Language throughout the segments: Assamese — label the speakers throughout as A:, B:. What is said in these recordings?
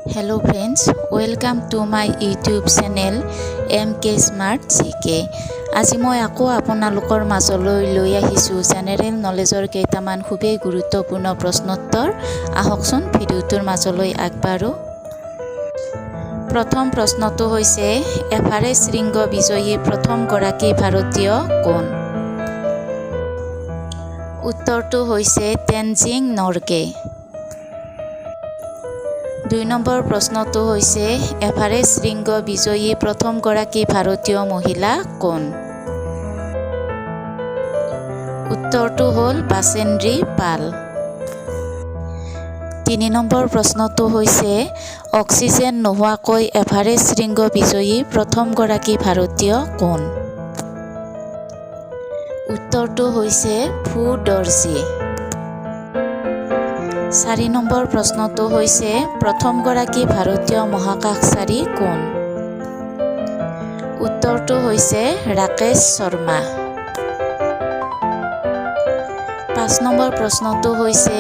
A: Hello friends, welcome to my YouTube channel MK Smart GK. আজি মই আকৌ আপোনালোকৰ মাজলৈ লৈ আহিছো জেনেৰেল নলেজৰ কেইটামান খুবেই গুৰুত্বপূৰ্ণ প্ৰশ্নোত্তৰ। আহকচোন ভিডিওটোৰ মাজলৈ আগবাঢ়ো। প্ৰথম প্ৰশ্নটো হৈছে এভাৰেষ্ট শৃংগ বিজয়ী প্ৰথম গৰাকী ভাৰতীয় কোন? উত্তৰটো হৈছে তেনজিং নৰগে। 2 নম্বৰ প্ৰশ্নটো হৈছে এভাৰেষ্ট শৃংগ বিজয়ী প্ৰথম গৰাকী ভাৰতীয় মহিলা কোন? উত্তৰটো হ'ল বাচেন্দ্ৰী পাল। 3 নম্বৰ প্ৰশ্নটো হৈছে অক্সিজেন নোহোৱাকৈ এভাৰেষ্ট শৃংগ বিজয়ী প্ৰথম গৰাকী ভাৰতীয় কোন? উত্তৰটো হৈছে ভূ দৰ্জী। 4 নম্বৰ প্ৰশ্নটো হৈছে প্ৰথম গৰাকী ভাৰতীয় মহাকাশচাৰী কোন? উত্তৰটো হৈছে ৰাকেশ শৰ্মা। 5 নম্বৰ প্ৰশ্নটো হৈছে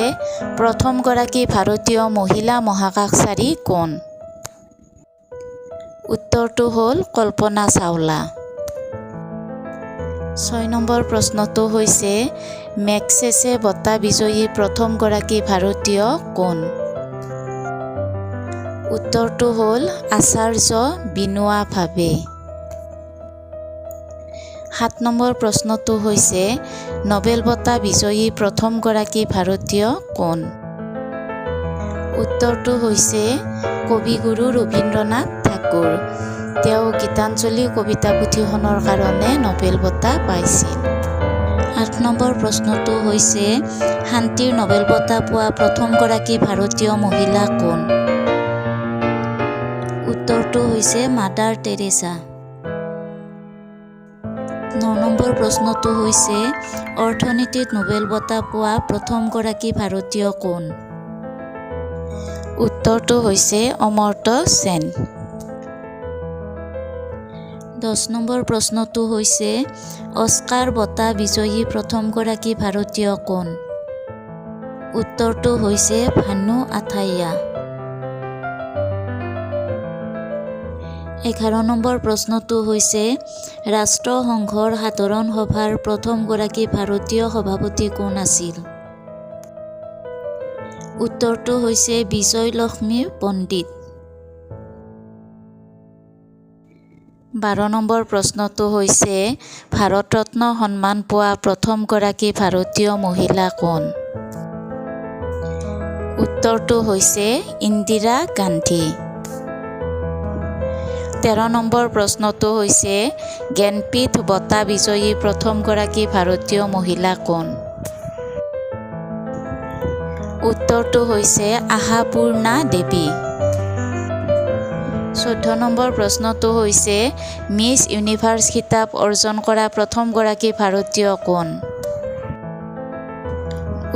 A: প্ৰথম গৰাকী ভাৰতীয় মহিলা মহাকাশচাৰী কোন? উত্তৰটো হ'ল কল্পনা চাওলা। 6 নম্বৰ প্ৰশ্নটো হৈছে মেগছেছে বঁটা বিজয়ী প্ৰথম গৰাকী ভাৰতীয় কোন? উত্তৰটো হ'ল আচাৰ্য বিনোৱা ভাবে। 7 নম্বৰ প্ৰশ্নটো হৈছে নোবেল বঁটা বিজয়ী প্ৰথম গৰাকী ভাৰতীয় কোন? উত্তৰটো হৈছে কবিগুৰু ৰবীন্দ্ৰনাথ ঠাকুৰ। তেওঁ গীতাঞ্জলি কবিতা পুথিখনৰ কাৰণে নোবেল বঁটা পাইছিল। 8 নম্বৰ প্ৰশ্নটো হৈছে শান্তিৰ নোবেল বঁটা পোৱা প্ৰথম গৰাকী ভাৰতীয় মহিলা কোন? উত্তৰটো হৈছে মাদাৰ টেৰেছা। 9 নম্বৰ প্ৰশ্নটো হৈছে অৰ্থনীতিত নোবেল বঁটা পোৱা প্ৰথম গৰাকী ভাৰতীয় কোন? উত্তৰটো হৈছে অমৰ্ত্য সেন। 10 নম্বৰ প্ৰশ্নটো হৈছে অস্কাৰ বঁটা বিজয়ী প্ৰথম গৰাকী ভাৰতীয় কোন? উত্তৰটো হৈছে ভানু আথাইয়া। 11 নম্বৰ প্ৰশ্নটো হৈছে ৰাষ্ট্ৰসংঘৰ সাধাৰণ সভাৰ প্ৰথম গৰাকী ভাৰতীয় সভাপতি কোন আছিল? উত্তৰটো হৈছে বিজয়লক্ষ্মী পণ্ডিত। 12 নম্বৰ প্ৰশ্নটো হৈছে ভাৰত ৰত্ন সন্মান পোৱা প্ৰথম গৰাকী ভাৰতীয় মহিলা কোন? উত্তৰটো হৈছে ইন্দিৰা গান্ধী। 13 নম্বৰ প্ৰশ্নটো হৈছে জ্ঞানপীঠ বঁটা বিজয়ী প্ৰথম গৰাকী ভাৰতীয় মহিলা কোন? উত্তৰটো হৈছে আশাপূৰ্ণা দেৱী। 14 নম্বৰ প্ৰশ্নটো হৈছে মিছ ইউনিভাৰ্ছ খিতাপ অৰ্জন কৰা প্ৰথম গৰাকী ভাৰতীয় কোন?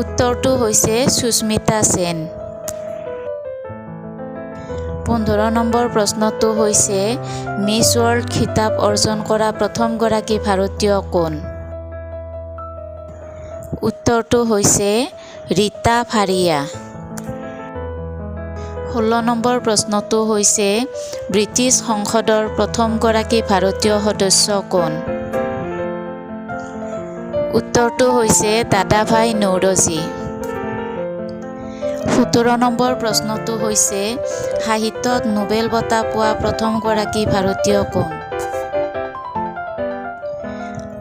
A: উত্তৰটো হৈছে সুস্মিতা সেন। 15 নম্বৰ প্ৰশ্নটো হৈছে মিছ ৱৰ্ল্ড খিতাপ অৰ্জন কৰা প্ৰথম গৰাকী ভাৰতীয় কোন? উত্তৰটো হৈছে ৰীতা ফাৰিয়া। 16 নম্বৰ প্ৰশ্নটো হৈছে ব্ৰিটিছ সংসদৰ প্ৰথম গৰাকী ভাৰতীয় সদস্য কোন? উত্তৰটো হৈছে দাদাভাই নৌৰোজী। 17 নম্বৰ প্ৰশ্নটো হৈছে সাহিত্যত নোবেল বঁটা পোৱা প্ৰথম গৰাকী ভাৰতীয় কোন?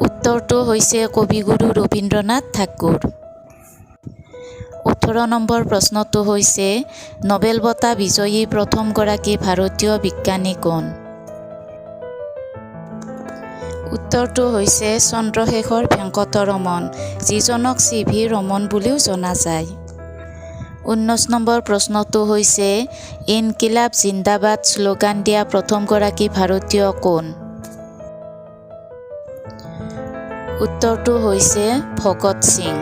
A: উত্তৰটো হৈছে কবিগুৰু ৰবীন্দ্ৰনাথ ঠাকুৰ। 18 নম্বৰ প্ৰশ্নটো হৈছে নোবেল বঁটা বিজয়ী প্ৰথম গৰাকী ভাৰতীয় বিজ্ঞানী কোন? উত্তৰটো হৈছে চন্দ্ৰশেখৰ ভেংকট ৰমন, যিজনক CV ৰমন বুলিও জনা যায়। 19 নম্বৰ প্ৰশ্নটো হৈছে ইনকিলাব জিন্দাবাদ শ্লোগান দিয়া প্ৰথম গৰাকী ভাৰতীয় কোন? উত্তৰটো হৈছে ভগত সিং।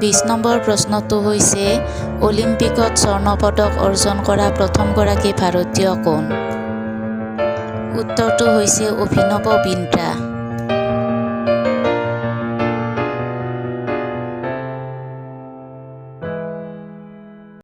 A: 20 নম্বৰ প্ৰশ্নটো হৈছে অলিম্পিকত স্বৰ্ণ পদক অৰ্জন কৰা প্ৰথম গৰাকী ভাৰতীয় কোন? উত্তৰটো হৈছে অভিনৱ বিন্দ্ৰা।